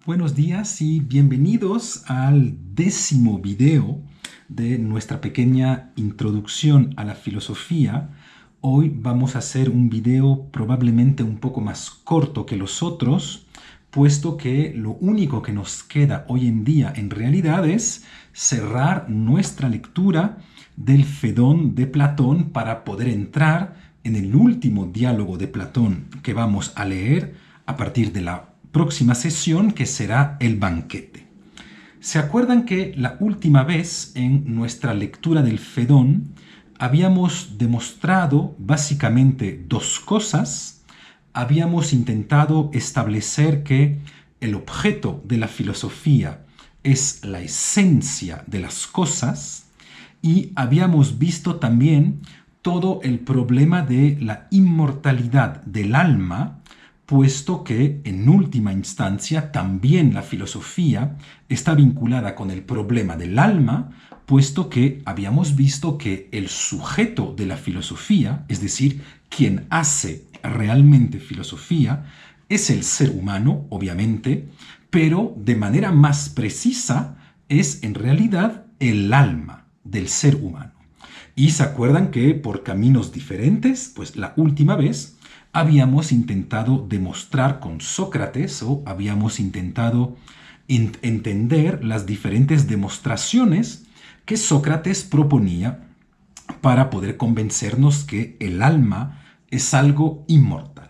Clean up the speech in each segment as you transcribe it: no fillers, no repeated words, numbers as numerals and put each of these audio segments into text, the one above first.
Buenos días y bienvenidos al 10º video de nuestra pequeña introducción a la filosofía. Hoy vamos a hacer un video probablemente un poco más corto que los otros, puesto que lo único que nos queda hoy en día en realidad es cerrar nuestra lectura del Fedón de Platón para poder entrar en el último diálogo de Platón que vamos a leer a partir de la próxima sesión, que será el banquete. ¿Se acuerdan que la última vez en nuestra lectura del Fedón habíamos demostrado básicamente dos cosas? Habíamos intentado establecer que el objeto de la filosofía es la esencia de las cosas y habíamos visto también todo el problema de la inmortalidad del alma, puesto que en última instancia también la filosofía está vinculada con el problema del alma, puesto que habíamos visto que el sujeto de la filosofía, es decir, quien hace realmente filosofía, es el ser humano, obviamente, pero de manera más precisa es en realidad el alma del ser humano. Y se acuerdan que por caminos diferentes, pues la última vez habíamos intentado demostrar con Sócrates o habíamos intentado entender las diferentes demostraciones que Sócrates proponía para poder convencernos que el alma es algo inmortal.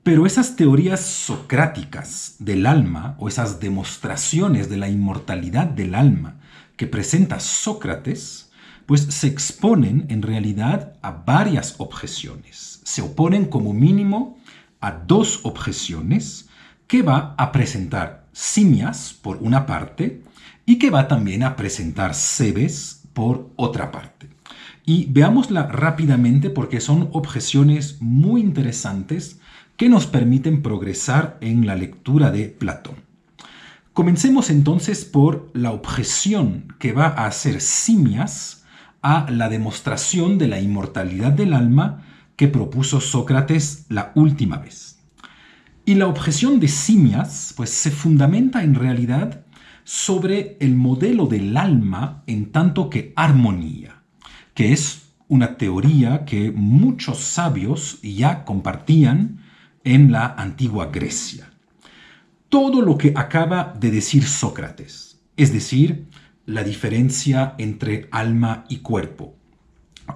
Pero esas teorías socráticas del alma o esas demostraciones de la inmortalidad del alma que presenta Sócrates, pues se exponen en realidad a varias objeciones. Se oponen como mínimo a dos objeciones que va a presentar Simias por una parte y que va también a presentar Cebes por otra parte. Y veámosla rápidamente porque son objeciones muy interesantes que nos permiten progresar en la lectura de Platón. Comencemos entonces por la objeción que va a hacer Simias a la demostración de la inmortalidad del alma que propuso Sócrates la última vez. Y la objeción de Simias pues, se fundamenta en realidad sobre el modelo del alma en tanto que armonía, que es una teoría que muchos sabios ya compartían en la antigua Grecia. Todo lo que acaba de decir Sócrates, es decir, la diferencia entre alma y cuerpo,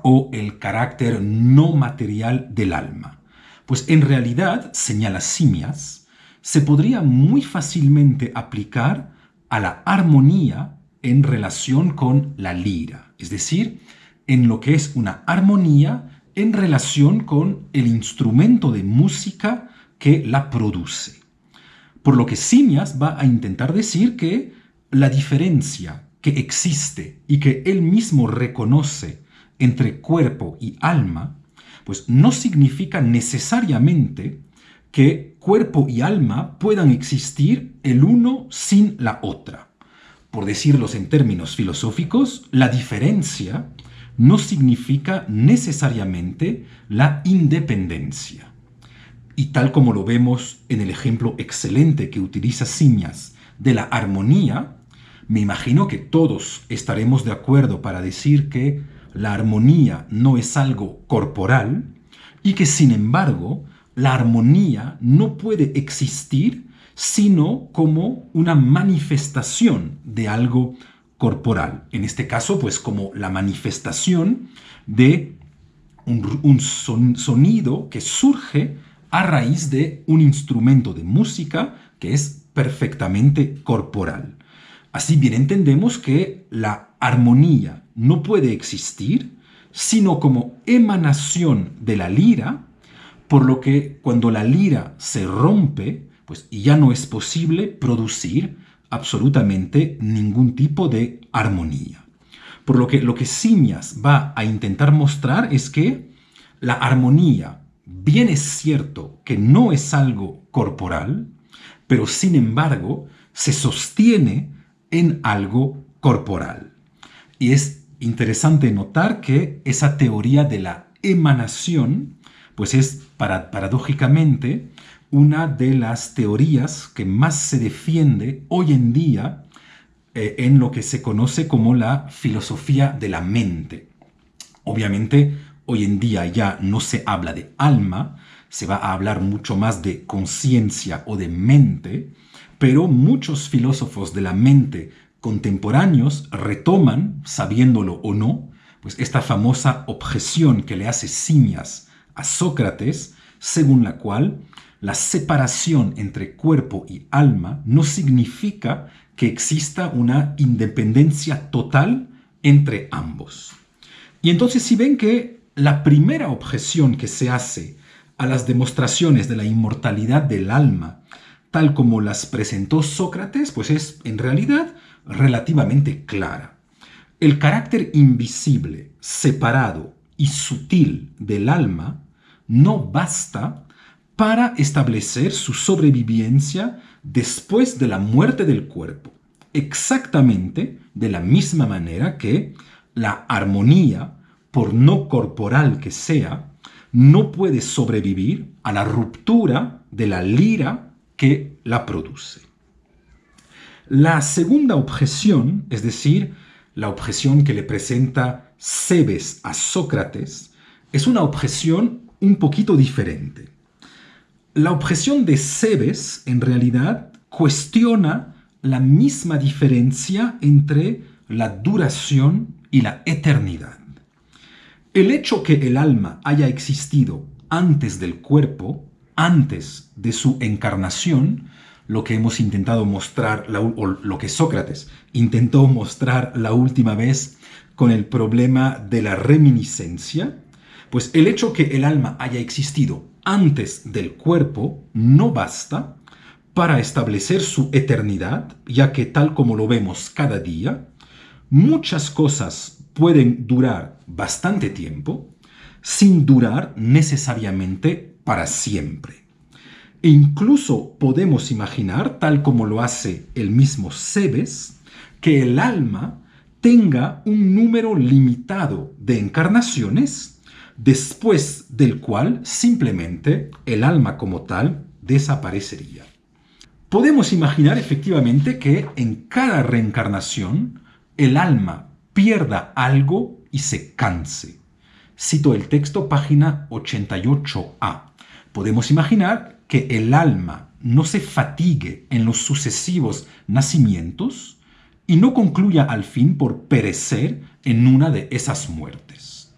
o el carácter no material del alma, pues en realidad, señala Simias, se podría muy fácilmente aplicar a la armonía en relación con la lira, es decir, en lo que es una armonía en relación con el instrumento de música que la produce. Por lo que Simias va a intentar decir que la diferencia que existe y que él mismo reconoce entre cuerpo y alma, pues no significa necesariamente que cuerpo y alma puedan existir el uno sin la otra. Por decirlos en términos filosóficos, la diferencia no significa necesariamente la independencia. Y tal como lo vemos en el ejemplo excelente que utiliza Simias de la armonía, me imagino que todos estaremos de acuerdo para decir que la armonía no es algo corporal y que sin embargo la armonía no puede existir sino como una manifestación de algo corporal. En este caso, pues como la manifestación de un sonido que surge a raíz de un instrumento de música que es perfectamente corporal. Así bien entendemos que la armonía no puede existir sino como emanación de la lira, por lo que cuando la lira se rompe, pues ya no es posible producir absolutamente ningún tipo de armonía. Por lo que Simias va a intentar mostrar es que la armonía, bien es cierto que no es algo corporal, pero sin embargo se sostiene en algo corporal. Y es interesante notar que esa teoría de la emanación, pues es paradójicamente una de las teorías que más se defiende hoy en día en lo que se conoce como la filosofía de la mente. Obviamente, hoy en día ya no se habla de alma, se va a hablar mucho más de conciencia o de mente, pero muchos filósofos de la mente contemporáneos retoman, sabiéndolo o no, pues esta famosa objeción que le hace Simias a Sócrates, según la cual la separación entre cuerpo y alma no significa que exista una independencia total entre ambos. Y entonces si ven que la primera objeción que se hace a las demostraciones de la inmortalidad del alma, tal como las presentó Sócrates, pues es en realidad relativamente clara. El carácter invisible, separado y sutil del alma no basta para establecer su sobrevivencia después de la muerte del cuerpo, exactamente de la misma manera que la armonía, por no corporal que sea, no puede sobrevivir a la ruptura de la lira que la produce. La segunda objeción, es decir, la objeción que le presenta Cebes a Sócrates, es una objeción un poquito diferente. La objeción de Cebes, en realidad, cuestiona la misma diferencia entre la duración y la eternidad. El hecho que el alma haya existido antes del cuerpo, antes de su encarnación, lo que hemos intentado mostrar, o lo que Sócrates intentó mostrar la última vez con el problema de la reminiscencia, pues el hecho que el alma haya existido antes del cuerpo no basta para establecer su eternidad, ya que tal como lo vemos cada día, muchas cosas pueden durar bastante tiempo sin durar necesariamente para siempre. E incluso podemos imaginar, tal como lo hace el mismo Cebes, que el alma tenga un número limitado de encarnaciones, después del cual simplemente el alma como tal desaparecería. Podemos imaginar efectivamente que en cada reencarnación el alma pierda algo y se canse. Cito el texto, página 88a. Podemos imaginar que el alma no se fatigue en los sucesivos nacimientos y no concluya al fin por perecer en una de esas muertes.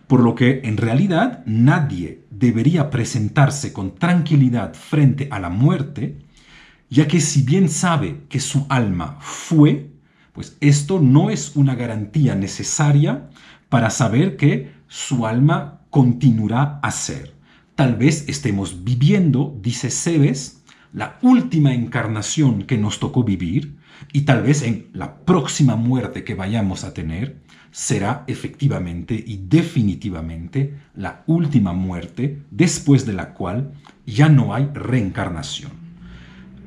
Por lo que en realidad nadie debería presentarse con tranquilidad frente a la muerte, ya que si bien sabe que su alma fue, pues esto no es una garantía necesaria para saber que su alma continuará a ser. Tal vez estemos viviendo, dice Cebes, la última encarnación que nos tocó vivir, y tal vez en la próxima muerte que vayamos a tener será efectivamente y definitivamente la última muerte después de la cual ya no hay reencarnación.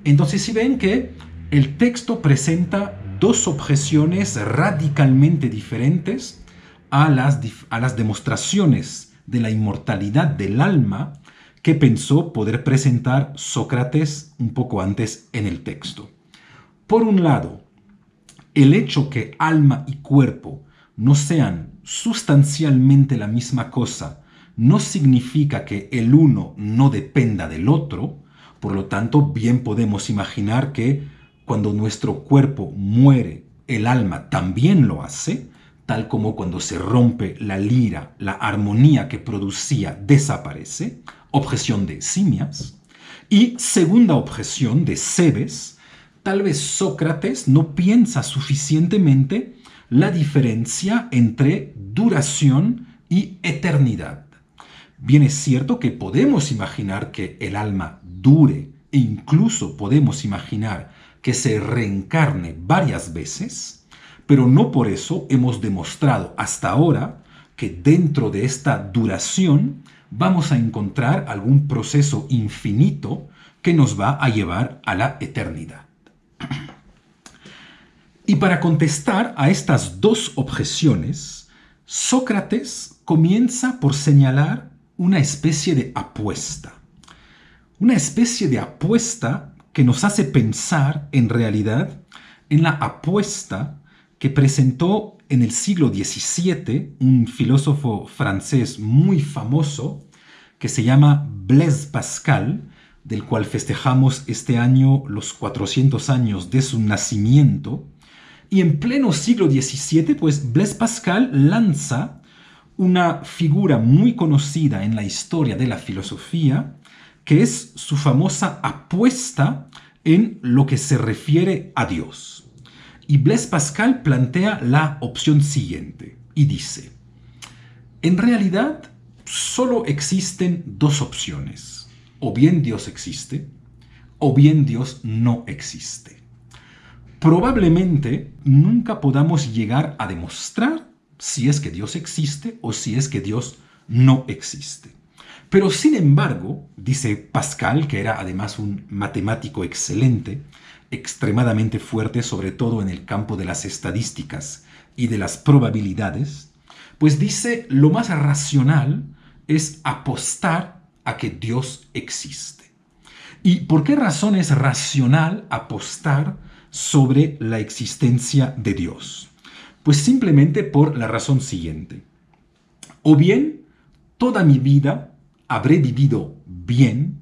Entonces, si ven que el texto presenta dos objeciones radicalmente diferentes a las demostraciones de la inmortalidad del alma que pensó poder presentar Sócrates un poco antes en el texto. Por un lado, el hecho que alma y cuerpo no sean sustancialmente la misma cosa no significa que el uno no dependa del otro. Por lo tanto, bien podemos imaginar que cuando nuestro cuerpo muere, el alma también lo hace, tal como cuando se rompe la lira, la armonía que producía desaparece, objeción de Simias. Y segunda objeción de Cebes, tal vez Sócrates no piensa suficientemente la diferencia entre duración y eternidad. Bien es cierto que podemos imaginar que el alma dure e incluso podemos imaginar que se reencarne varias veces, pero no por eso hemos demostrado hasta ahora que dentro de esta duración vamos a encontrar algún proceso infinito que nos va a llevar a la eternidad. Y para contestar a estas dos objeciones, Sócrates comienza por señalar una especie de apuesta. Una especie de apuesta que nos hace pensar en realidad en la apuesta que presentó en el siglo XVII un filósofo francés muy famoso que se llama Blaise Pascal, del cual festejamos este año los 400 años de su nacimiento. Y en pleno siglo XVII, pues Blaise Pascal lanza una figura muy conocida en la historia de la filosofía, que es su famosa apuesta en lo que se refiere a Dios. Y Blaise Pascal plantea la opción siguiente y dice: en realidad solo existen dos opciones. O bien Dios existe, o bien Dios no existe. Probablemente nunca podamos llegar a demostrar si es que Dios existe o si es que Dios no existe. Pero sin embargo, dice Pascal, que era además un matemático excelente, extremadamente fuerte sobre todo en el campo de las estadísticas y de las probabilidades, pues dice lo más racional es apostar a que Dios existe. ¿Y por qué razón es racional apostar sobre la existencia de Dios? Pues simplemente por la razón siguiente. O bien toda mi vida habré vivido bien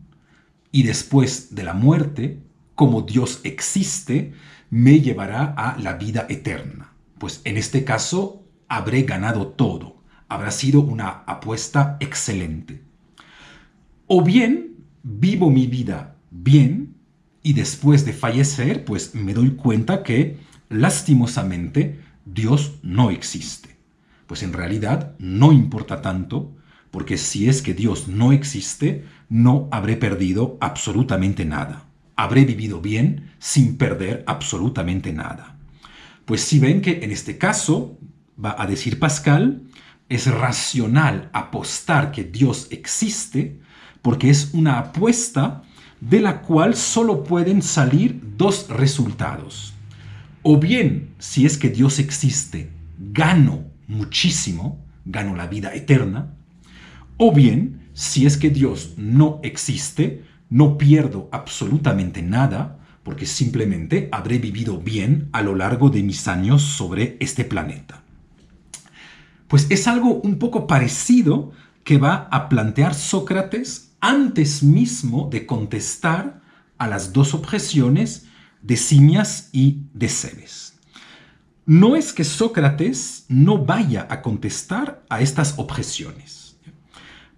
y después de la muerte, como Dios existe, me llevará a la vida eterna. Pues en este caso habré ganado todo. Habrá sido una apuesta excelente. O bien vivo mi vida bien y después de fallecer, pues me doy cuenta que lastimosamente Dios no existe. Pues en realidad no importa tanto, porque si es que Dios no existe, no habré perdido absolutamente nada. Habré vivido bien sin perder absolutamente nada. Pues si ven que en este caso, va a decir Pascal, es racional apostar que Dios existe, porque es una apuesta de la cual solo pueden salir dos resultados. O bien, si es que Dios existe, gano muchísimo, gano la vida eterna. O bien, si es que Dios no existe, no pierdo absolutamente nada, porque simplemente habré vivido bien a lo largo de mis años sobre este planeta. Pues es algo un poco parecido que va a plantear Sócrates antes mismo de contestar a las dos objeciones de Simias y de Cebes. No es que Sócrates no vaya a contestar a estas objeciones,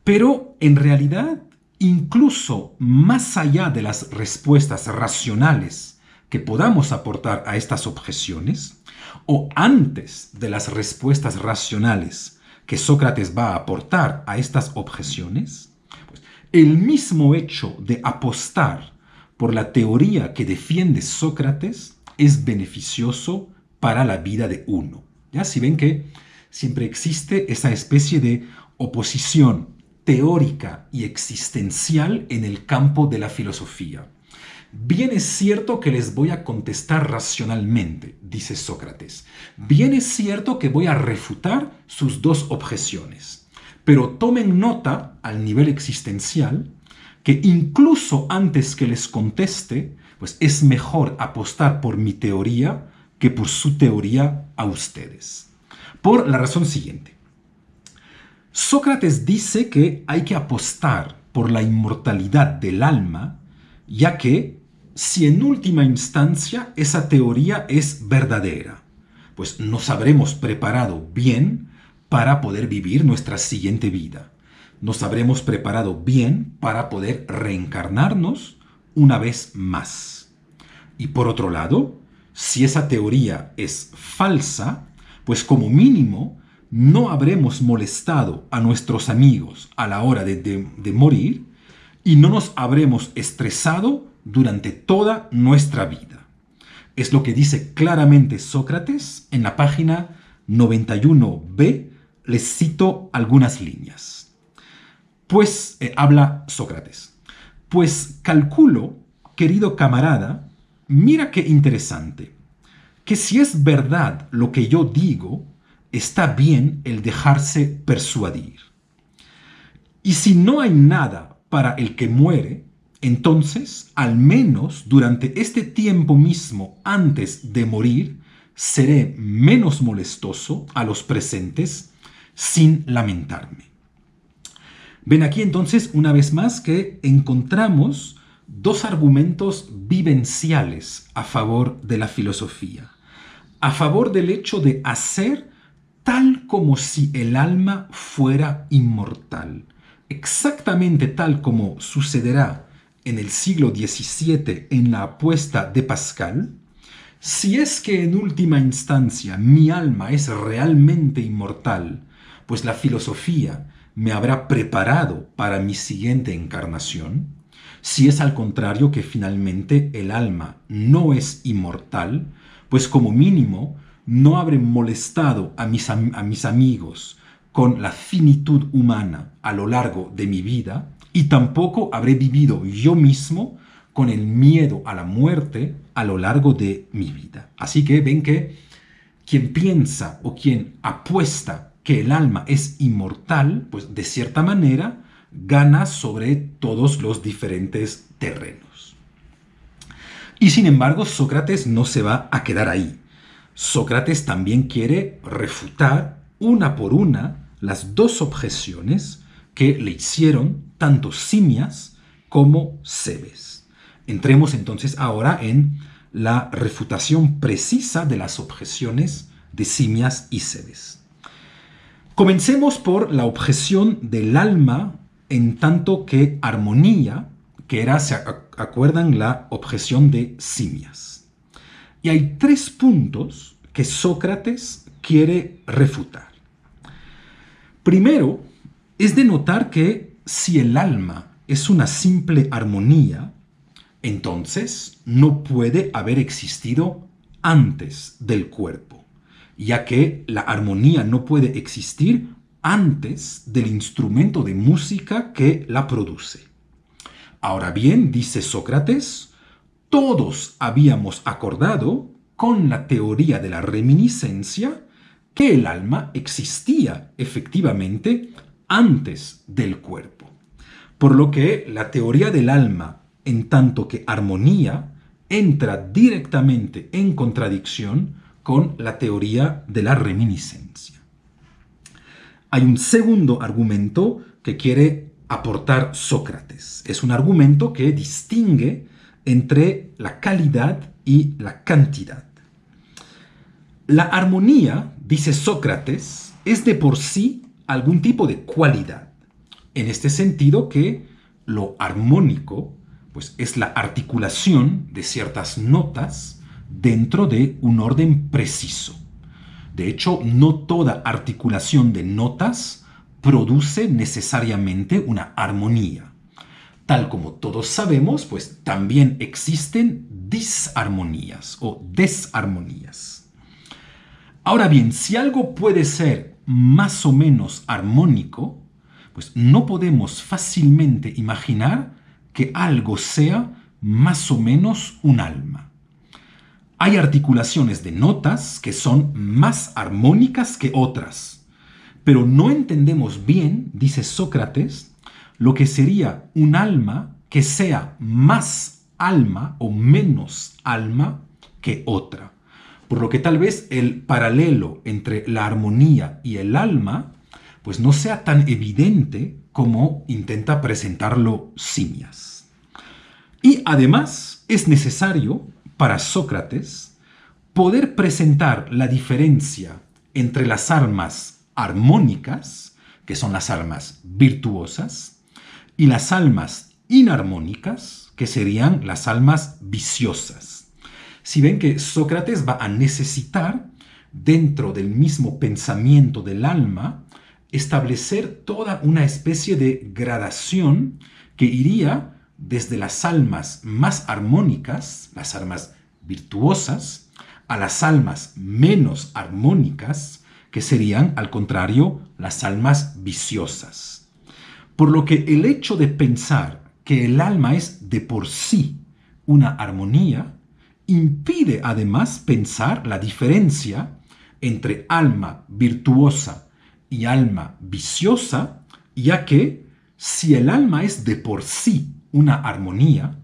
pero en realidad, incluso más allá de las respuestas racionales que podamos aportar a estas objeciones, o antes de las respuestas racionales que Sócrates va a aportar a estas objeciones, pues, el mismo hecho de apostar por la teoría que defiende Sócrates es beneficioso para la vida de uno. ¿Ya? Si ven que siempre existe esa especie de oposición teórica y existencial en el campo de la filosofía. Bien es cierto que les voy a contestar racionalmente, dice Sócrates. Bien es cierto que voy a refutar sus dos objeciones. Pero tomen nota, al nivel existencial, que incluso antes que les conteste, pues es mejor apostar por mi teoría que por su teoría a ustedes. Por la razón siguiente. Sócrates dice que hay que apostar por la inmortalidad del alma, ya que si en última instancia esa teoría es verdadera, pues nos habremos preparado bien para poder vivir nuestra siguiente vida. Nos habremos preparado bien para poder reencarnarnos una vez más. Y por otro lado, si esa teoría es falsa, pues como mínimo no habremos molestado a nuestros amigos a la hora de morir y no nos habremos estresado durante toda nuestra vida. Es lo que dice claramente Sócrates en la página 91b. Les cito algunas líneas. Pues habla Sócrates. Pues calculo, querido camarada, mira qué interesante, que si es verdad lo que yo digo, está bien el dejarse persuadir. Y si no hay nada para el que muere, entonces, al menos durante este tiempo mismo antes de morir, seré menos molestoso a los presentes sin lamentarme. Ven aquí entonces una vez más que encontramos dos argumentos vivenciales a favor de la filosofía, a favor del hecho de hacer tal como si el alma fuera inmortal, exactamente tal como sucederá en el siglo XVII en la apuesta de Pascal. Si es que en última instancia mi alma es realmente inmortal, pues la filosofía me habrá preparado para mi siguiente encarnación. Si es al contrario que finalmente el alma no es inmortal, pues como mínimo no habré molestado a mis amigos con la finitud humana a lo largo de mi vida y tampoco habré vivido yo mismo con el miedo a la muerte a lo largo de mi vida. Así que ven que quien piensa o quien apuesta que el alma es inmortal, pues de cierta manera gana sobre todos los diferentes terrenos. Y sin embargo, Sócrates no se va a quedar ahí. Sócrates también quiere refutar una por una las dos objeciones que le hicieron tanto Simias como Cebes. Entremos entonces ahora en la refutación precisa de las objeciones de Simias y Cebes. Comencemos por la objeción del alma en tanto que armonía, que era, ¿se acuerdan?, la objeción de Simias. Y hay tres puntos que Sócrates quiere refutar. Primero, es de notar que si el alma es una simple armonía, entonces no puede haber existido antes del cuerpo, ya que la armonía no puede existir antes del instrumento de música que la produce. Ahora bien, dice Sócrates, todos habíamos acordado con la teoría de la reminiscencia que el alma existía efectivamente antes del cuerpo, por lo que la teoría del alma en tanto que armonía entra directamente en contradicción con la teoría de la reminiscencia. Hay un segundo argumento que quiere aportar Sócrates. Es un argumento que distingue entre la calidad y la cantidad. La armonía, dice Sócrates, es de por sí algún tipo de cualidad. En este sentido que lo armónico, pues, es la articulación de ciertas notas dentro de un orden preciso. De hecho, no toda articulación de notas produce necesariamente una armonía. Tal como todos sabemos, pues también existen disarmonías o desarmonías. Ahora bien, si algo puede ser más o menos armónico, pues no podemos fácilmente imaginar que algo sea más o menos un alma. Hay articulaciones de notas que son más armónicas que otras, pero no entendemos bien, dice Sócrates, lo que sería un alma que sea más alma o menos alma que otra. Por lo que tal vez el paralelo entre la armonía y el alma pues no sea tan evidente como intenta presentarlo Simias. Y además es necesario para Sócrates poder presentar la diferencia entre las almas armónicas, que son las almas virtuosas, y las almas inarmónicas, que serían las almas viciosas. Si ven que Sócrates va a necesitar, dentro del mismo pensamiento del alma, establecer toda una especie de gradación que iría desde las almas más armónicas, las almas virtuosas, a las almas menos armónicas, que serían, al contrario, las almas viciosas. Por lo que el hecho de pensar que el alma es de por sí una armonía, impide además pensar la diferencia entre alma virtuosa y alma viciosa, ya que si el alma es de por sí una armonía,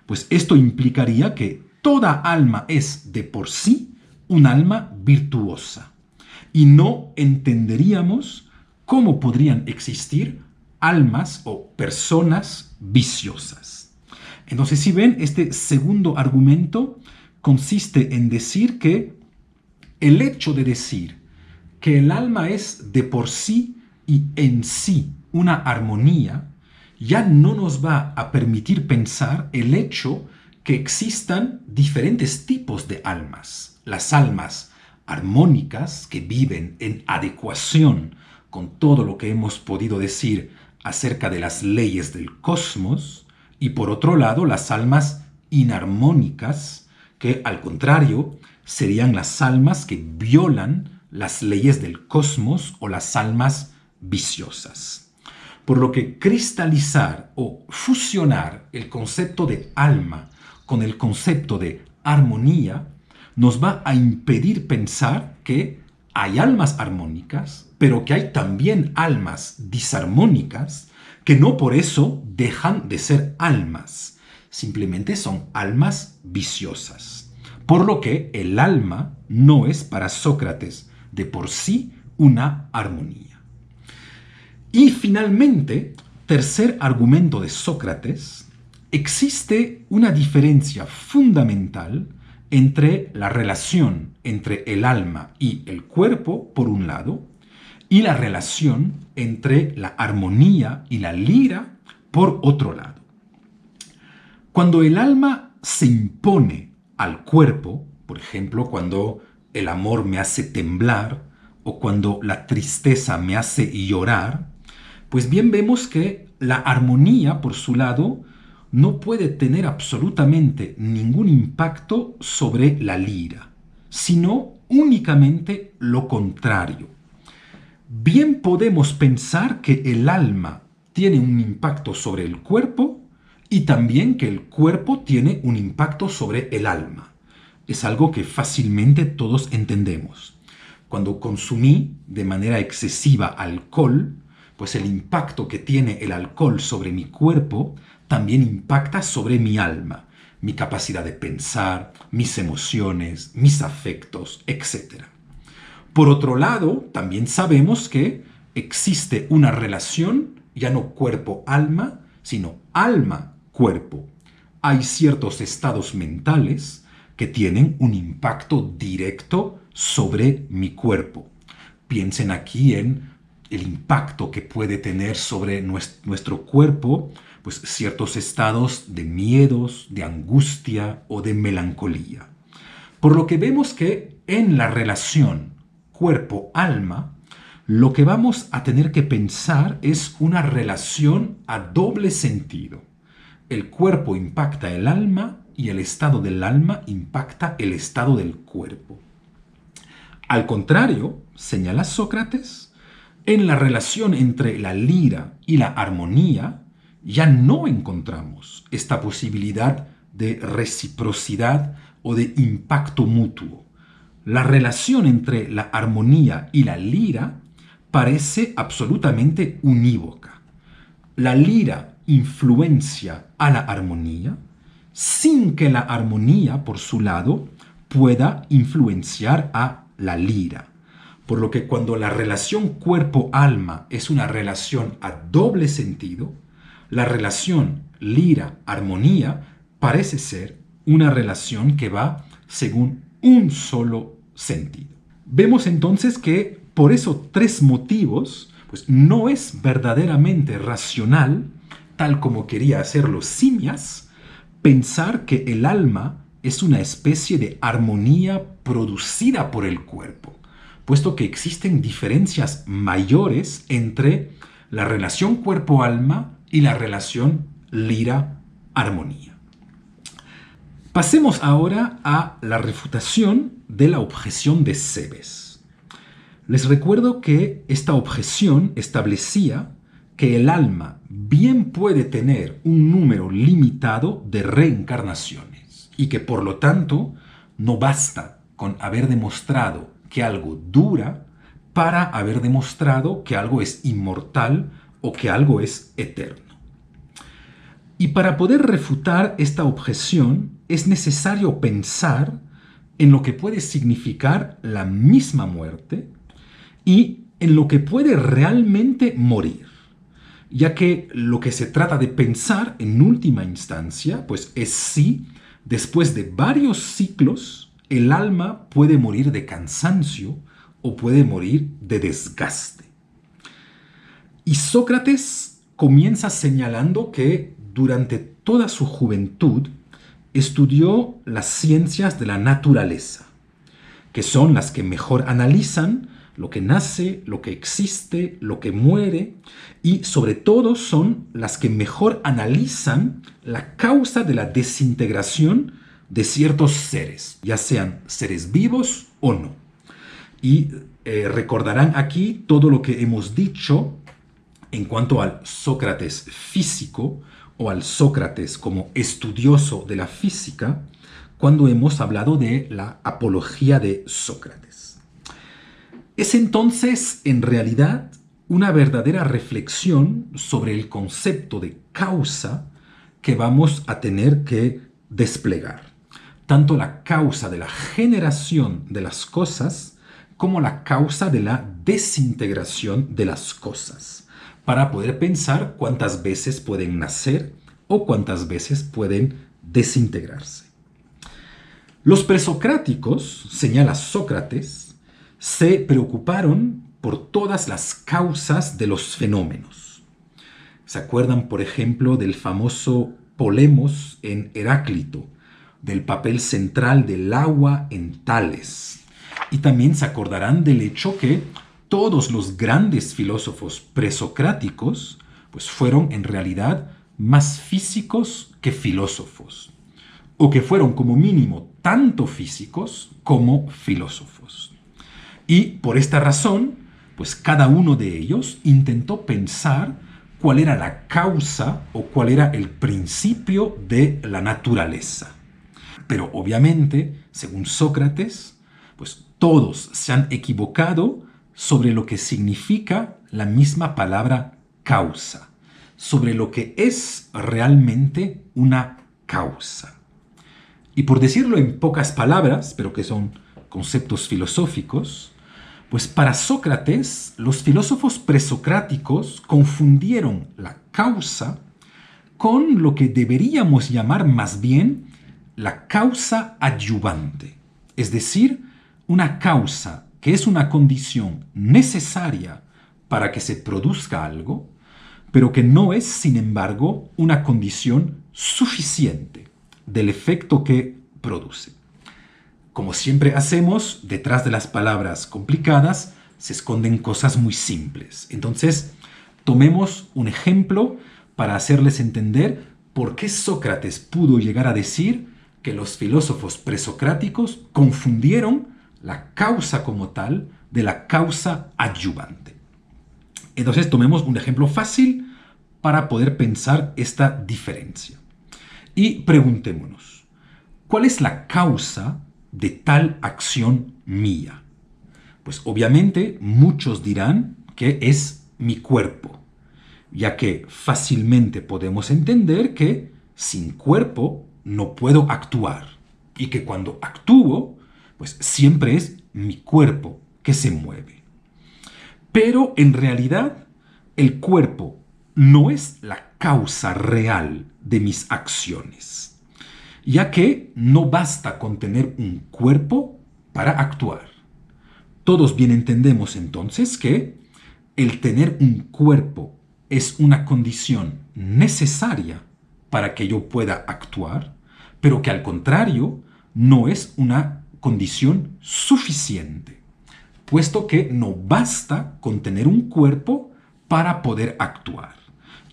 pues esto implicaría que toda alma es de por sí un alma virtuosa. Y no entenderíamos cómo podrían existir almas o personas viciosas. Entonces, si ven, este segundo argumento consiste en decir que el hecho de decir que el alma es de por sí y en sí una armonía, ya no nos va a permitir pensar el hecho que existan diferentes tipos de almas. Las almas armónicas que viven en adecuación con todo lo que hemos podido decir acerca de las leyes del cosmos, y por otro lado las almas inarmónicas que al contrario serían las almas que violan las leyes del cosmos o las almas viciosas. Por lo que cristalizar o fusionar el concepto de alma con el concepto de armonía nos va a impedir pensar que hay almas armónicas, pero que hay también almas disarmónicas que no por eso dejan de ser almas, simplemente son almas viciosas. Por lo que el alma no es para Sócrates de por sí una armonía. Y finalmente, tercer argumento de Sócrates, existe una diferencia fundamental entre la relación entre el alma y el cuerpo, por un lado, y la relación entre la armonía y la lira, por otro lado. Cuando el alma se impone al cuerpo, por ejemplo, cuando el amor me hace temblar o cuando la tristeza me hace llorar, pues bien vemos que la armonía, por su lado, no puede tener absolutamente ningún impacto sobre la lira, sino únicamente lo contrario. Bien podemos pensar que el alma tiene un impacto sobre el cuerpo y también que el cuerpo tiene un impacto sobre el alma. Es algo que fácilmente todos entendemos. Cuando consumí de manera excesiva alcohol, pues el impacto que tiene el alcohol sobre mi cuerpo también impacta sobre mi alma, mi capacidad de pensar, mis emociones, mis afectos, etc. Por otro lado, también sabemos que existe una relación, ya no cuerpo-alma, sino alma-cuerpo. Hay ciertos estados mentales que tienen un impacto directo sobre mi cuerpo. Piensen aquí en el impacto que puede tener sobre nuestro cuerpo, pues ciertos estados de miedos, de angustia o de melancolía. Por lo que vemos que en la relación cuerpo-alma, lo que vamos a tener que pensar es una relación a doble sentido. El cuerpo impacta el alma y el estado del alma impacta el estado del cuerpo. Al contrario, señala Sócrates, en la relación entre la lira y la armonía ya no encontramos esta posibilidad de reciprocidad o de impacto mutuo. La relación entre la armonía y la lira parece absolutamente unívoca. La lira influencia a la armonía sin que la armonía, por su lado, pueda influenciar a la lira. Por lo que cuando la relación cuerpo-alma es una relación a doble sentido, la relación lira-armonía parece ser una relación que va según un solo sentido. Vemos entonces que por esos tres motivos, pues no es verdaderamente racional, tal como quería hacerlo Simmias, pensar que el alma es una especie de armonía producida por el cuerpo, puesto que existen diferencias mayores entre la relación cuerpo-alma y la relación lira-armonía. Pasemos ahora a la refutación de la objeción de Cebes. Les recuerdo que esta objeción establecía que el alma bien puede tener un número limitado de reencarnaciones y que por lo tanto no basta con haber demostrado que algo dura para haber demostrado que algo es inmortal o que algo es eterno. Y para poder refutar esta objeción es necesario pensar en lo que puede significar la misma muerte y en lo que puede realmente morir, ya que lo que se trata de pensar en última instancia, pues es si, después de varios ciclos, el alma puede morir de cansancio o puede morir de desgaste. Y Sócrates comienza señalando que durante toda su juventud estudió las ciencias de la naturaleza, que son las que mejor analizan lo que nace, lo que existe, lo que muere, y sobre todo son las que mejor analizan la causa de la desintegración de ciertos seres, ya sean seres vivos o no. Y recordarán aquí todo lo que hemos dicho en cuanto al Sócrates físico o al Sócrates como estudioso de la física, cuando hemos hablado de la apología de Sócrates. Es entonces, en realidad, una verdadera reflexión sobre el concepto de causa que vamos a tener que desplegar. Tanto la causa de la generación de las cosas como la causa de la desintegración de las cosas, para poder pensar cuántas veces pueden nacer o cuántas veces pueden desintegrarse. Los presocráticos, señala Sócrates, se preocuparon por todas las causas de los fenómenos. ¿Se acuerdan, por ejemplo, del famoso Polemos en Heráclito, del papel central del agua en Tales? Y también se acordarán del hecho que todos los grandes filósofos presocráticos pues fueron en realidad más físicos que filósofos, o que fueron como mínimo tanto físicos como filósofos. Y por esta razón, pues cada uno de ellos intentó pensar cuál era la causa o cuál era el principio de la naturaleza. Pero obviamente, según Sócrates, pues todos se han equivocado sobre lo que significa la misma palabra causa, sobre lo que es realmente una causa. Y por decirlo en pocas palabras, pero que son conceptos filosóficos, pues para Sócrates los filósofos presocráticos confundieron la causa con lo que deberíamos llamar más bien la causa adyuvante, es decir, una causa que es una condición necesaria para que se produzca algo, pero que no es, sin embargo, una condición suficiente del efecto que produce. Como siempre hacemos, detrás de las palabras complicadas se esconden cosas muy simples. Entonces, tomemos un ejemplo para hacerles entender por qué Sócrates pudo llegar a decir que los filósofos presocráticos confundieron la causa como tal de la causa adyuvante. Entonces, tomemos un ejemplo fácil para poder pensar esta diferencia. Y preguntémonos, ¿cuál es la causa de tal acción mía? Pues obviamente muchos dirán que es mi cuerpo, ya que fácilmente podemos entender que sin cuerpo no puedo actuar y que cuando actúo, pues siempre es mi cuerpo que se mueve. Pero en realidad el cuerpo no es la causa real de mis acciones, ya que no basta con tener un cuerpo para actuar. Todos bien entendemos entonces que el tener un cuerpo es una condición necesaria para que yo pueda actuar, pero que al contrario no es una condición suficiente, puesto que no basta con tener un cuerpo para poder actuar.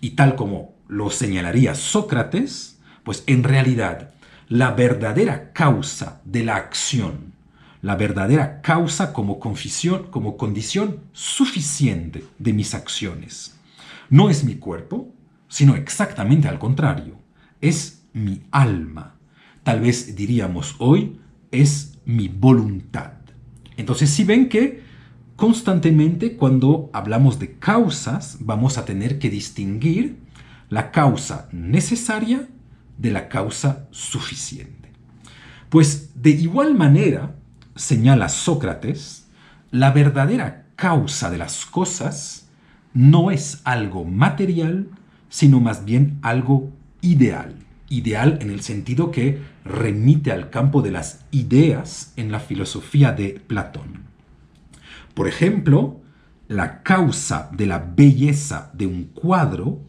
Y tal como lo señalaría Sócrates, pues en realidad la verdadera causa de la acción, la verdadera causa como condición suficiente de mis acciones, no es mi cuerpo, sino exactamente al contrario, es mi alma. Tal vez diríamos hoy, es mi voluntad. Entonces, si ven que constantemente cuando hablamos de causas, vamos a tener que distinguir la causa necesaria de la causa suficiente. Pues de igual manera, señala Sócrates, la verdadera causa de las cosas no es algo material, sino más bien algo ideal. Ideal en el sentido que remite al campo de las ideas en la filosofía de Platón. Por ejemplo, la causa de la belleza de un cuadro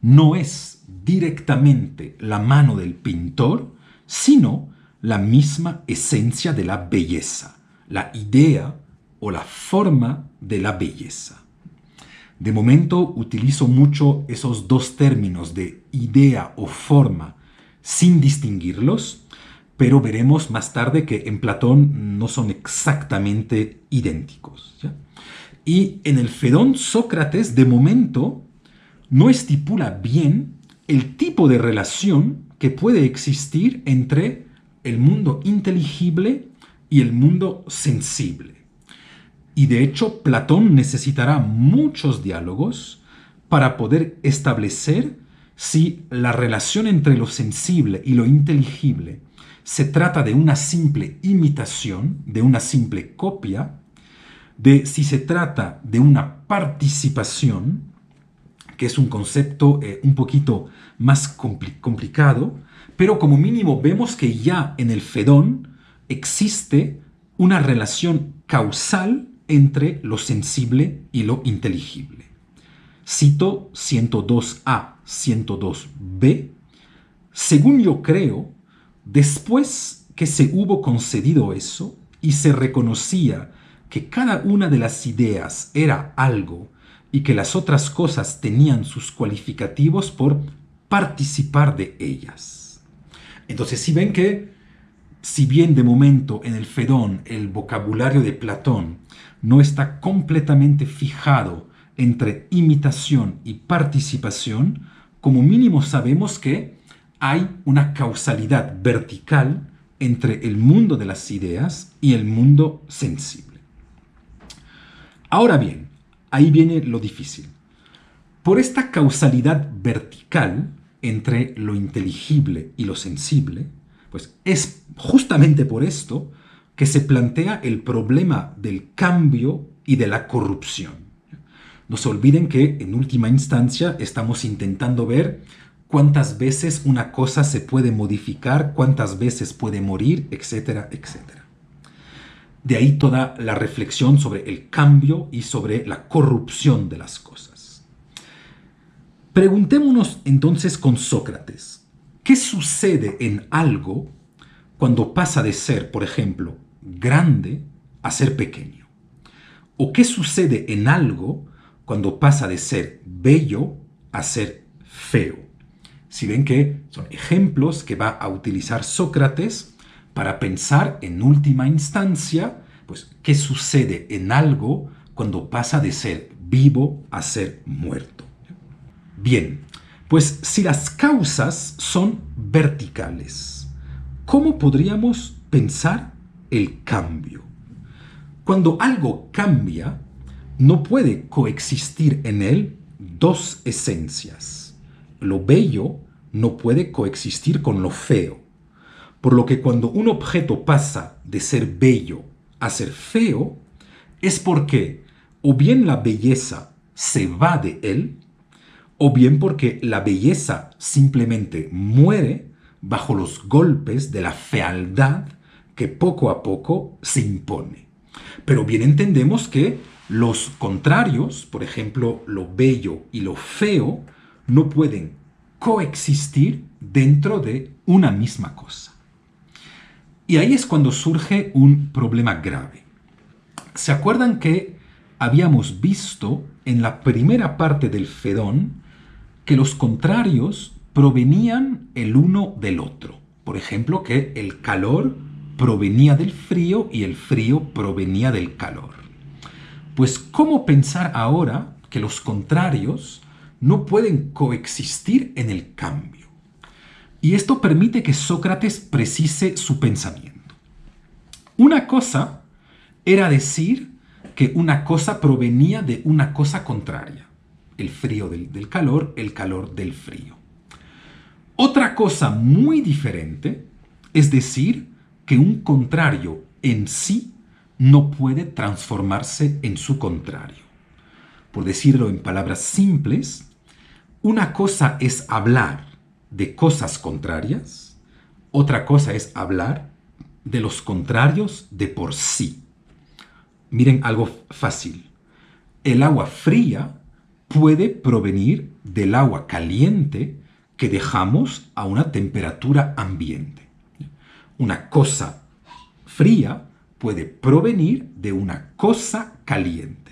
no es directamente la mano del pintor, sino la misma esencia de la belleza, la idea o la forma de la belleza. De momento utilizo mucho esos dos términos de idea o forma sin distinguirlos, pero veremos más tarde que en Platón no son exactamente idénticos, ¿ya? Y en el Fedón Sócrates, de momento, no estipula bien el tipo de relación que puede existir entre el mundo inteligible y el mundo sensible. Y de hecho, Platón necesitará muchos diálogos para poder establecer si la relación entre lo sensible y lo inteligible se trata de una simple imitación, de una simple copia, de si se trata de una participación, que es un concepto un poquito más complicado, pero como mínimo vemos que ya en el Fedón existe una relación causal entre lo sensible y lo inteligible. Cito 102a, 102b. Según yo creo, después que se hubo concedido eso y se reconocía que cada una de las ideas era algo y que las otras cosas tenían sus cualificativos por participar de ellas. Entonces, si ven que, si bien de momento en el Fedón el vocabulario de Platón no está completamente fijado entre imitación y participación, como mínimo sabemos que hay una causalidad vertical entre el mundo de las ideas y el mundo sensible. Ahora bien, ahí viene lo difícil. Por esta causalidad vertical entre lo inteligible y lo sensible, pues es justamente por esto que se plantea el problema del cambio y de la corrupción. No se olviden que en última instancia estamos intentando ver cuántas veces una cosa se puede modificar, cuántas veces puede morir, etcétera, etcétera. De ahí toda la reflexión sobre el cambio y sobre la corrupción de las cosas. Preguntémonos entonces con Sócrates, ¿qué sucede en algo cuando pasa de ser, por ejemplo, grande a ser pequeño? ¿O qué sucede en algo cuando pasa de ser bello a ser feo? Si ven que son ejemplos que va a utilizar Sócrates para pensar en última instancia, pues, qué sucede en algo cuando pasa de ser vivo a ser muerto. Bien, pues si las causas son verticales, ¿cómo podríamos pensar el cambio? Cuando algo cambia, no puede coexistir en él dos esencias. Lo bello no puede coexistir con lo feo. Por lo que cuando un objeto pasa de ser bello a ser feo, es porque o bien la belleza se va de él, o bien porque la belleza simplemente muere bajo los golpes de la fealdad que poco a poco se impone. Pero bien entendemos que los contrarios, por ejemplo, lo bello y lo feo, no pueden coexistir dentro de una misma cosa. Y ahí es cuando surge un problema grave. ¿Se acuerdan que habíamos visto en la primera parte del Fedón que los contrarios provenían el uno del otro? Por ejemplo, que el calor provenía del frío y el frío provenía del calor. Pues, ¿cómo pensar ahora que los contrarios no pueden coexistir en el cambio? Y esto permite que Sócrates precise su pensamiento. Una cosa era decir que una cosa provenía de una cosa contraria. el frío del calor, el calor del frío. Otra cosa muy diferente es decir que un contrario en sí no puede transformarse en su contrario. Por decirlo en palabras simples, una cosa es hablar de cosas contrarias, otra cosa es hablar de los contrarios de por sí. Miren algo fácil. El agua fría puede provenir del agua caliente que dejamos a una temperatura ambiente. Una cosa fría puede provenir de una cosa caliente.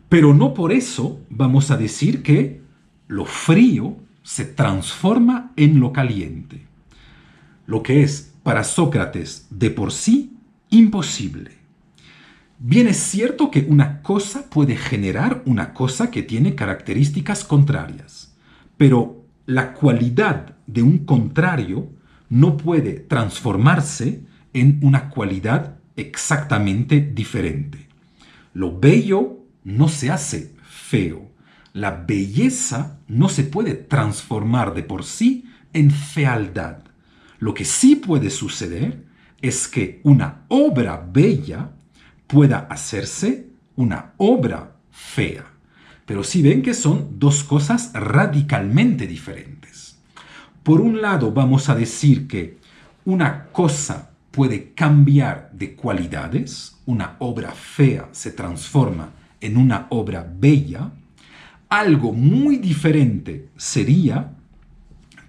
Pero no por eso vamos a decir que lo frío se transforma en lo caliente. Lo que es para Sócrates de por sí imposible. Bien es cierto que una cosa puede generar una cosa que tiene características contrarias, pero la cualidad de un contrario no puede transformarse en una cualidad exactamente diferente. Lo bello no se hace feo. La belleza no se puede transformar de por sí en fealdad. Lo que sí puede suceder es que una obra bella pueda hacerse una obra fea. Pero sí ven que son dos cosas radicalmente diferentes. Por un lado vamos a decir que una cosa puede cambiar de cualidades, una obra fea se transforma en una obra bella. Algo muy diferente sería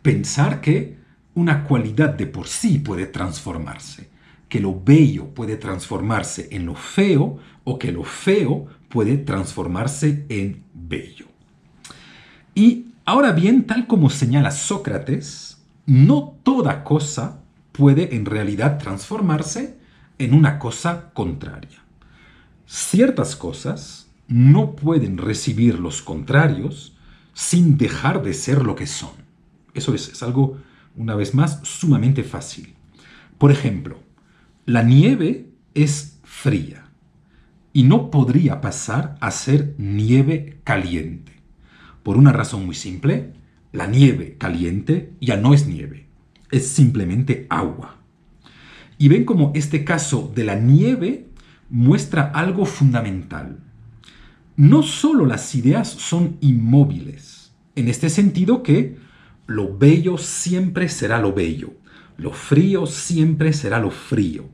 pensar que una cualidad de por sí puede transformarse, que lo bello puede transformarse en lo feo o que lo feo puede transformarse en bello. Y ahora bien, tal como señala Sócrates, no toda cosa puede en realidad transformarse en una cosa contraria. Ciertas cosas no pueden recibir los contrarios sin dejar de ser lo que son. Eso es algo, una vez más, sumamente fácil. Por ejemplo, la nieve es fría y no podría pasar a ser nieve caliente. Por una razón muy simple, la nieve caliente ya no es nieve, es simplemente agua. Y ven cómo este caso de la nieve muestra algo fundamental. No solo las ideas son inmóviles, en este sentido que lo bello siempre será lo bello, lo frío siempre será lo frío,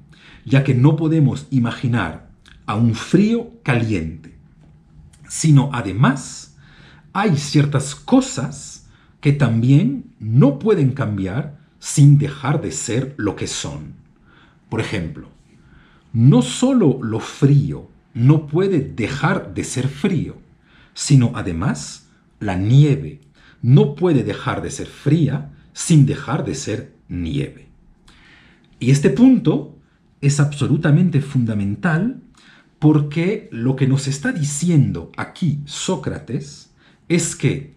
ya que no podemos imaginar a un frío caliente, sino además hay ciertas cosas que también no pueden cambiar sin dejar de ser lo que son. Por ejemplo, no solo lo frío no puede dejar de ser frío, sino además la nieve no puede dejar de ser fría sin dejar de ser nieve. Y este punto es absolutamente fundamental porque lo que nos está diciendo aquí Sócrates es que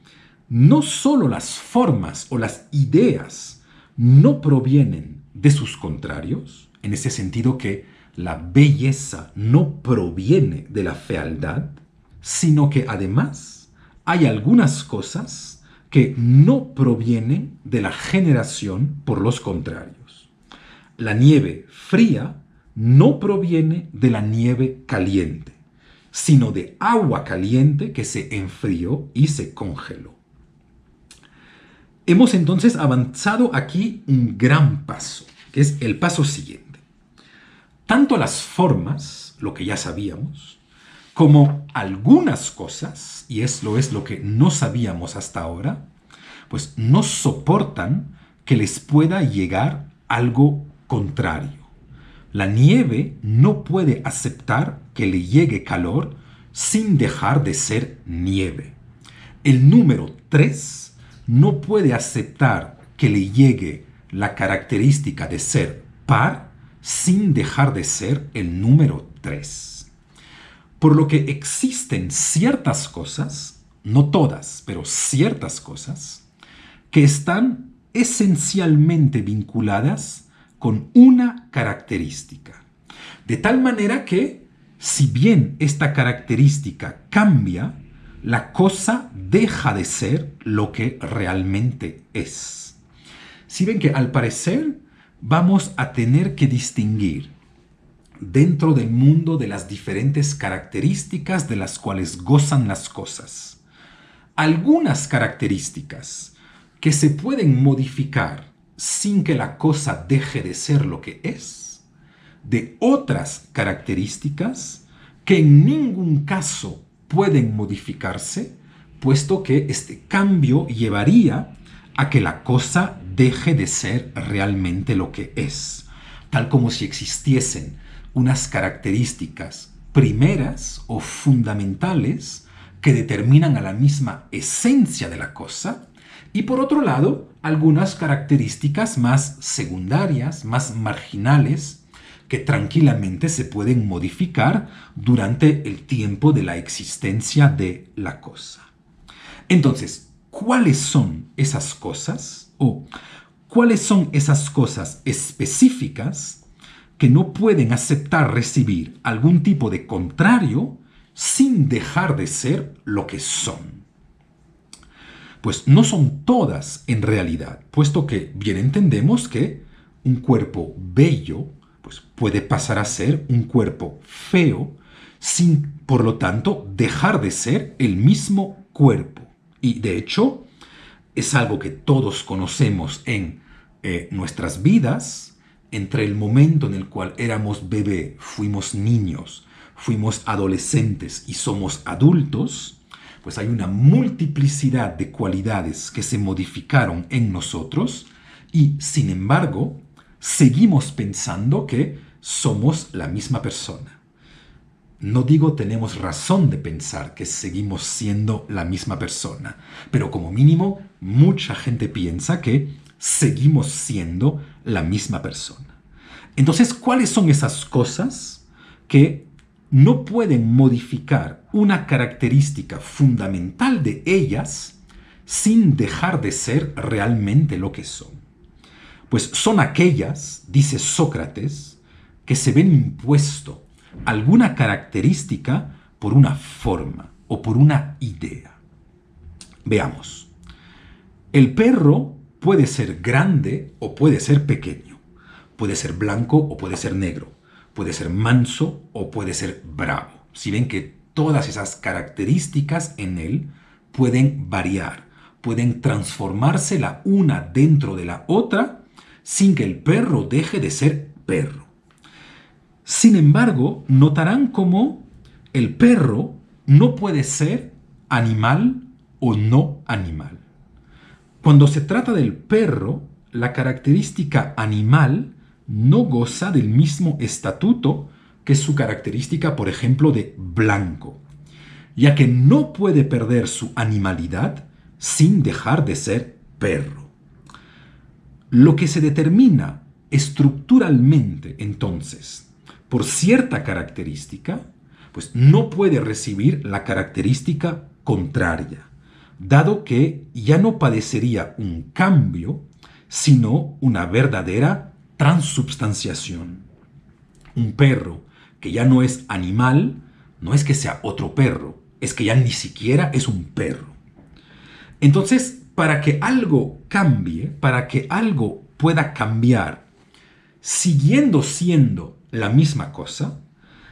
no solo las formas o las ideas no provienen de sus contrarios, en ese sentido que la belleza no proviene de la fealdad, sino que además hay algunas cosas que no provienen de la generación por los contrarios. La nieve fría no proviene de la nieve caliente, sino de agua caliente que se enfrió y se congeló. Hemos entonces avanzado aquí un gran paso, que es el paso siguiente. Tanto las formas, lo que ya sabíamos, como algunas cosas, y eso es lo que no sabíamos hasta ahora, pues no soportan que les pueda llegar algo contrario. La nieve no puede aceptar que le llegue calor sin dejar de ser nieve. El número 3 no puede aceptar que le llegue la característica de ser par sin dejar de ser el número 3. Por lo que existen ciertas cosas, no todas, pero ciertas cosas, que están esencialmente vinculadas con una característica. De tal manera que, si bien esta característica cambia, la cosa deja de ser lo que realmente es. Si ven que al parecer vamos a tener que distinguir dentro del mundo de las diferentes características de las cuales gozan las cosas. Algunas características que se pueden modificar sin que la cosa deje de ser lo que es, de otras características que en ningún caso pueden modificarse, puesto que este cambio llevaría a que la cosa deje de ser realmente lo que es, tal como si existiesen unas características primeras o fundamentales que determinan a la misma esencia de la cosa, y por otro lado, algunas características más secundarias, más marginales, que tranquilamente se pueden modificar durante el tiempo de la existencia de la cosa. Entonces, ¿cuáles son esas cosas? ¿O cuáles son esas cosas específicas que no pueden aceptar recibir algún tipo de contrario sin dejar de ser lo que son? Pues no son todas en realidad, puesto que bien entendemos que un cuerpo bello pues puede pasar a ser un cuerpo feo sin, por lo tanto, dejar de ser el mismo cuerpo. Y de hecho, es algo que todos conocemos en nuestras vidas, entre el momento en el cual éramos bebé, fuimos niños, fuimos adolescentes y somos adultos, pues hay una multiplicidad de cualidades que se modificaron en nosotros y, sin embargo, seguimos pensando que somos la misma persona. No digo tenemos razón de pensar que seguimos siendo la misma persona, pero como mínimo mucha gente piensa que seguimos siendo la misma persona. Entonces, ¿cuáles son esas cosas que no pueden modificar una característica fundamental de ellas sin dejar de ser realmente lo que son? Pues son aquellas, dice Sócrates, que se ven impuesto alguna característica por una forma o por una idea. Veamos. El perro puede ser grande o puede ser pequeño. Puede ser blanco o puede ser negro. Puede ser manso o puede ser bravo. Si ven que todas esas características en él pueden variar, pueden transformarse la una dentro de la otra sin que el perro deje de ser perro. Sin embargo, notarán cómo el perro no puede ser animal o no animal. Cuando se trata del perro, la característica animal no goza del mismo estatuto que su característica, por ejemplo, de blanco, ya que no puede perder su animalidad sin dejar de ser perro. Lo que se determina estructuralmente, entonces, por cierta característica, pues no puede recibir la característica contraria, dado que ya no padecería un cambio, sino una verdadera transubstanciación. Un perro que ya no es animal, no es que sea otro perro, es que ya ni siquiera es un perro. Entonces, para que algo cambie, para que algo pueda cambiar, siguiendo siendo la misma cosa,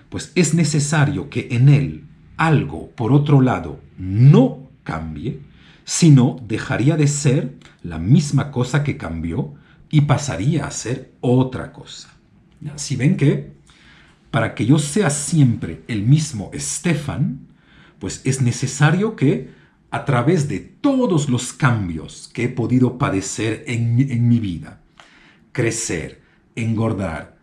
pues es necesario que en él algo, por otro lado, no cambie, sino dejaría de ser la misma cosa que cambió y pasaría a ser otra cosa. Si ven que para que yo sea siempre el mismo Stefan, pues es necesario que a través de todos los cambios que he podido padecer en mi vida, crecer, engordar,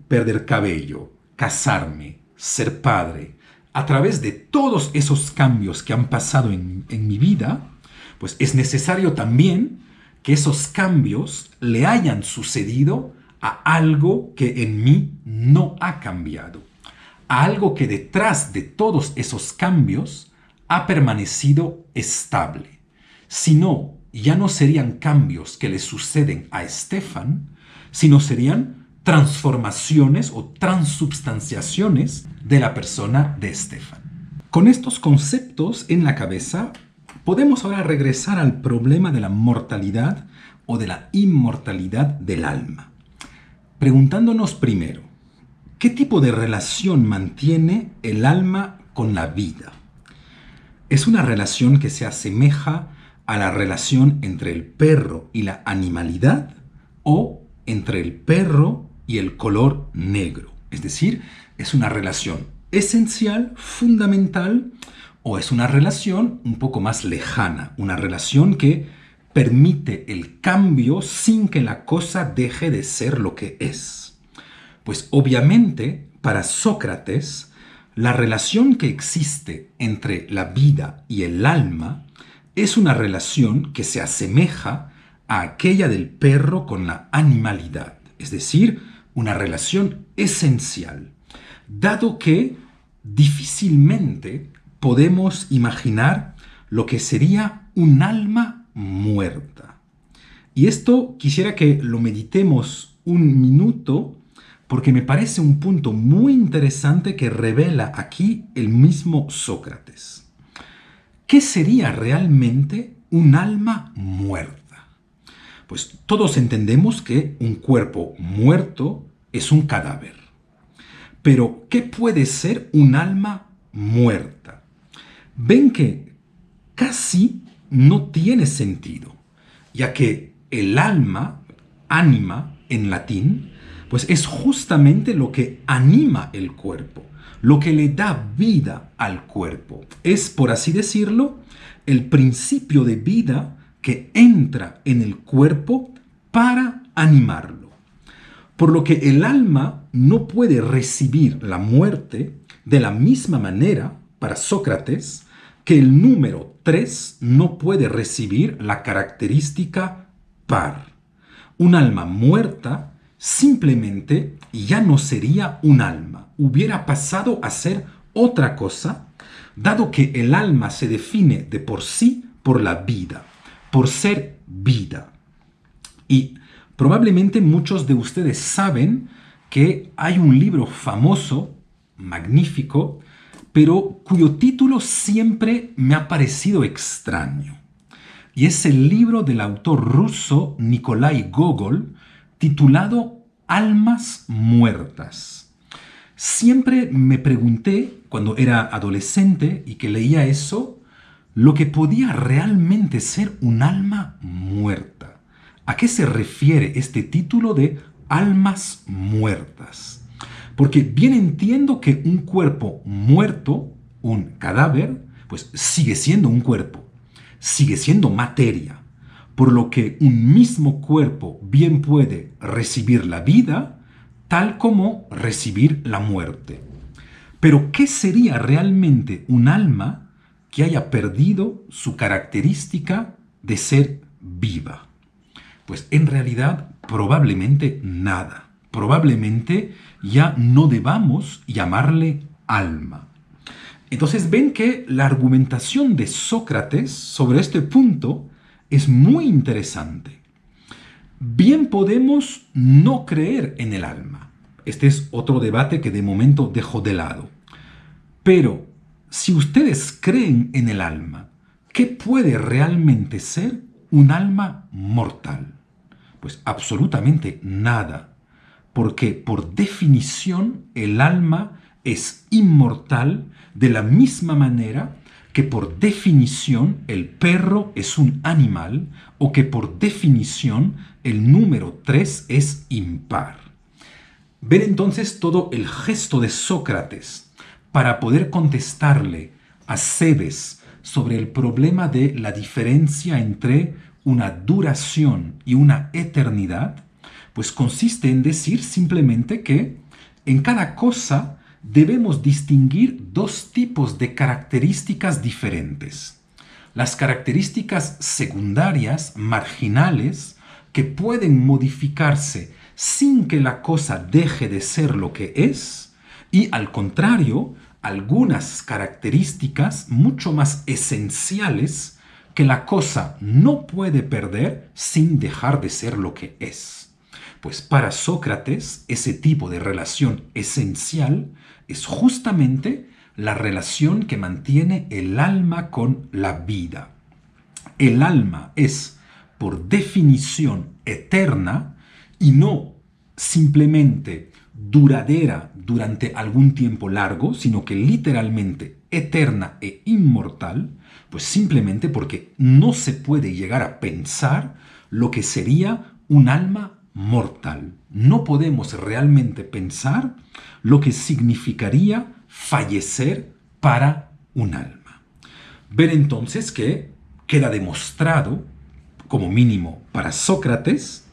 perder cabello, casarme, ser padre, a través de todos esos cambios que han pasado en mi vida, pues es necesario también que esos cambios le hayan sucedido a algo que en mí no ha cambiado, a algo que detrás de todos esos cambios ha permanecido estable. Si no, ya no serían cambios que le suceden a Stefan, sino serían transformaciones o transubstanciaciones de la persona de Stefan. Con estos conceptos en la cabeza, podemos ahora regresar al problema de la mortalidad o de la inmortalidad del alma, preguntándonos primero, ¿qué tipo de relación mantiene el alma con la vida? ¿Es una relación que se asemeja a la relación entre el perro y la animalidad o entre el perro y el color negro? Es decir, ¿es una relación esencial, fundamental, o es una relación un poco más lejana, una relación que permite el cambio sin que la cosa deje de ser lo que es? Pues obviamente, para Sócrates, la relación que existe entre la vida y el alma es una relación que se asemeja a aquella del perro con la animalidad, es decir, una relación esencial, dado que difícilmente podemos imaginar lo que sería un alma muerta. Y esto quisiera que lo meditemos un minuto porque me parece un punto muy interesante que revela aquí el mismo Sócrates. ¿Qué sería realmente un alma muerta? Pues todos entendemos que un cuerpo muerto es un cadáver. Pero, ¿qué puede ser un alma muerta? Ven que casi no tiene sentido, ya que el alma, ánima en latín, pues es justamente lo que anima el cuerpo, lo que le da vida al cuerpo. Es, por así decirlo, el principio de vida que entra en el cuerpo para animarlo. Por lo que el alma no puede recibir la muerte de la misma manera, para Sócrates, que el número 3 no puede recibir la característica par. Un alma muerta simplemente ya no sería un alma, hubiera pasado a ser otra cosa, dado que el alma se define de por sí por la vida, por ser vida. Y probablemente muchos de ustedes saben que hay un libro famoso, magnífico, pero cuyo título siempre me ha parecido extraño. Y es el libro del autor ruso Nikolai Gogol, titulado Almas muertas. Siempre me pregunté, cuando era adolescente y que leía eso, lo que podía realmente ser un alma muerta. ¿A qué se refiere este título de almas muertas? Porque bien entiendo que un cuerpo muerto, un cadáver, pues sigue siendo un cuerpo, sigue siendo materia, por lo que un mismo cuerpo bien puede recibir la vida, tal como recibir la muerte. Pero, ¿qué sería realmente un alma que haya perdido su característica de ser viva? Pues en realidad probablemente nada. Probablemente ya no debamos llamarle alma. Entonces ven que la argumentación de Sócrates sobre este punto es muy interesante. Bien podemos no creer en el alma. Este es otro debate que de momento dejo de lado. Pero si ustedes creen en el alma, ¿qué puede realmente ser un alma mortal? Pues absolutamente nada, porque por definición el alma es inmortal de la misma manera que por definición el perro es un animal o que por definición el número 3 es impar. Ver entonces todo el gesto de Sócrates para poder contestarle a Cebes sobre el problema de la diferencia entre una duración y una eternidad, pues consiste en decir simplemente que en cada cosa debemos distinguir dos tipos de características diferentes. Las características secundarias, marginales, que pueden modificarse sin que la cosa deje de ser lo que es, y al contrario, algunas características mucho más esenciales que la cosa no puede perder sin dejar de ser lo que es. Pues para Sócrates, ese tipo de relación esencial es justamente la relación que mantiene el alma con la vida. El alma es, por definición, eterna y no simplemente duradera durante algún tiempo largo, sino que literalmente eterna e inmortal, pues simplemente porque no se puede llegar a pensar lo que sería un alma mortal. No podemos realmente pensar lo que significaría fallecer para un alma. Ver entonces que queda demostrado, como mínimo para Sócrates,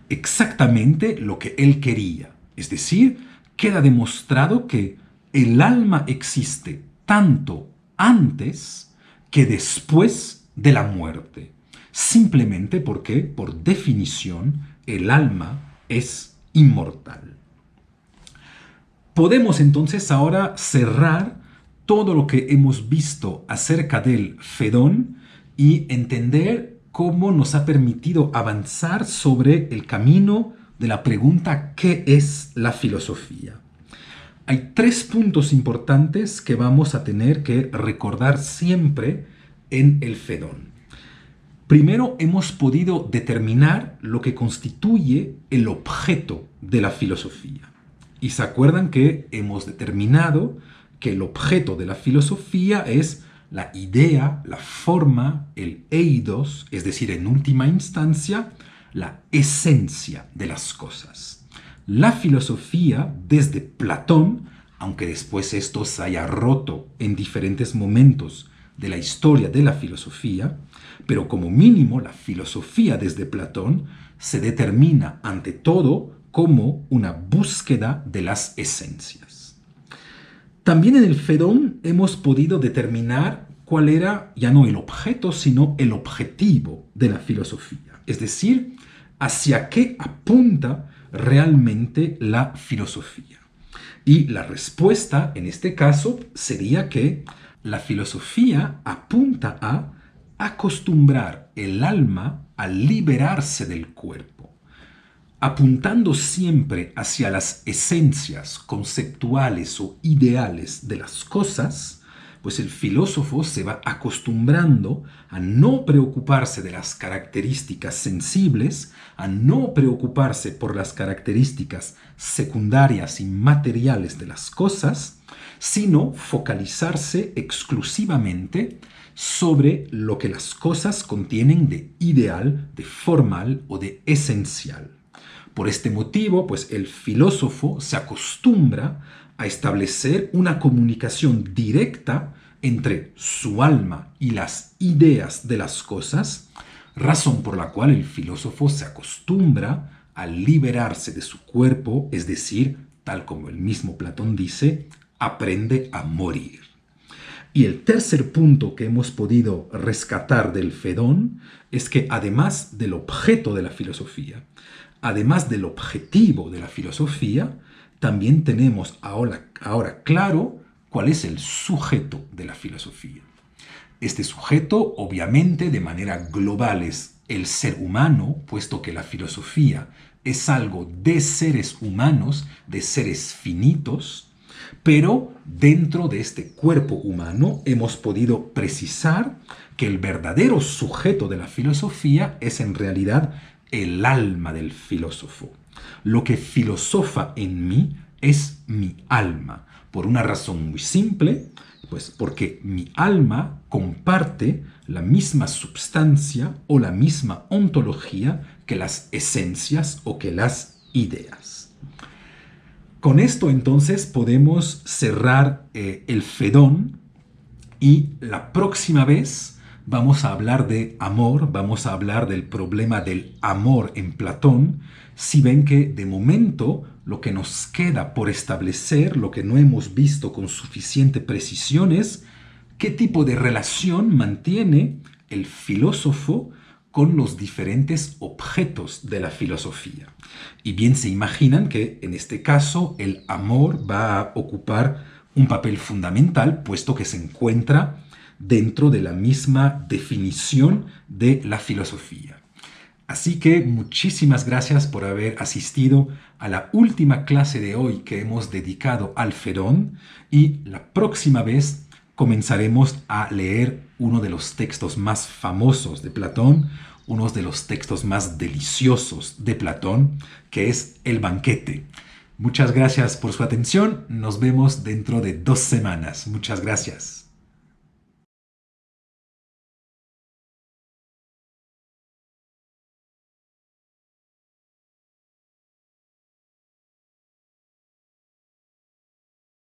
exactamente lo que él quería. Es decir, queda demostrado que el alma existe tanto antes que después de la muerte. Simplemente porque, por definición, el alma es inmortal. Podemos entonces ahora cerrar todo lo que hemos visto acerca del Fedón y entender cómo nos ha permitido avanzar sobre el camino de la pregunta ¿qué es la filosofía? Hay 3 puntos importantes que vamos a tener que recordar siempre en el Fedón. Primero, hemos podido determinar lo que constituye el objeto de la filosofía. Y se acuerdan que hemos determinado que el objeto de la filosofía es la idea, la forma, el eidos, es decir, en última instancia, la esencia de las cosas. La filosofía, desde Platón, aunque después esto se haya roto en diferentes momentos de la historia de la filosofía, pero como mínimo la filosofía desde Platón se determina ante todo como una búsqueda de las esencias. También en el Fedón hemos podido determinar cuál era ya no el objeto, sino el objetivo de la filosofía, es decir, hacia qué apunta realmente la filosofía. Y la respuesta en este caso sería que la filosofía apunta a acostumbrar el alma a liberarse del cuerpo, apuntando siempre hacia las esencias conceptuales o ideales de las cosas, pues el filósofo se va acostumbrando a no preocuparse de las características sensibles, a no preocuparse por las características secundarias y materiales de las cosas, sino focalizarse exclusivamente sobre lo que las cosas contienen de ideal, de formal o de esencial. Por este motivo, pues el filósofo se acostumbra a establecer una comunicación directa entre su alma y las ideas de las cosas, razón por la cual el filósofo se acostumbra a liberarse de su cuerpo, es decir, tal como el mismo Platón dice, aprende a morir. Y el tercer punto que hemos podido rescatar del Fedón es que además del objeto de la filosofía, además del objetivo de la filosofía, también tenemos ahora claro cuál es el sujeto de la filosofía. Este sujeto, obviamente, de manera global es el ser humano, puesto que la filosofía es algo de seres humanos, de seres finitos, pero dentro de este cuerpo humano hemos podido precisar que el verdadero sujeto de la filosofía es en realidad el alma del filósofo. Lo que filosofa en mí es mi alma, por una razón muy simple, pues porque mi alma comparte la misma substancia o la misma ontología que las esencias o que las ideas. Con esto entonces podemos cerrar el Fedón y la próxima vez vamos a hablar de amor, vamos a hablar del problema del amor en Platón. Si ven que de momento lo que nos queda por establecer, lo que no hemos visto con suficiente precisión es qué tipo de relación mantiene el filósofo con los diferentes objetos de la filosofía. Y bien se imaginan que en este caso el amor va a ocupar un papel fundamental, puesto que se encuentra dentro de la misma definición de la filosofía. Así que muchísimas gracias por haber asistido a la última clase de hoy que hemos dedicado al Fedón y la próxima vez comenzaremos a leer uno de los textos más famosos de Platón, uno de los textos más deliciosos de Platón, que es el banquete. Muchas gracias por su atención. Nos vemos dentro de 2 semanas. Muchas gracias.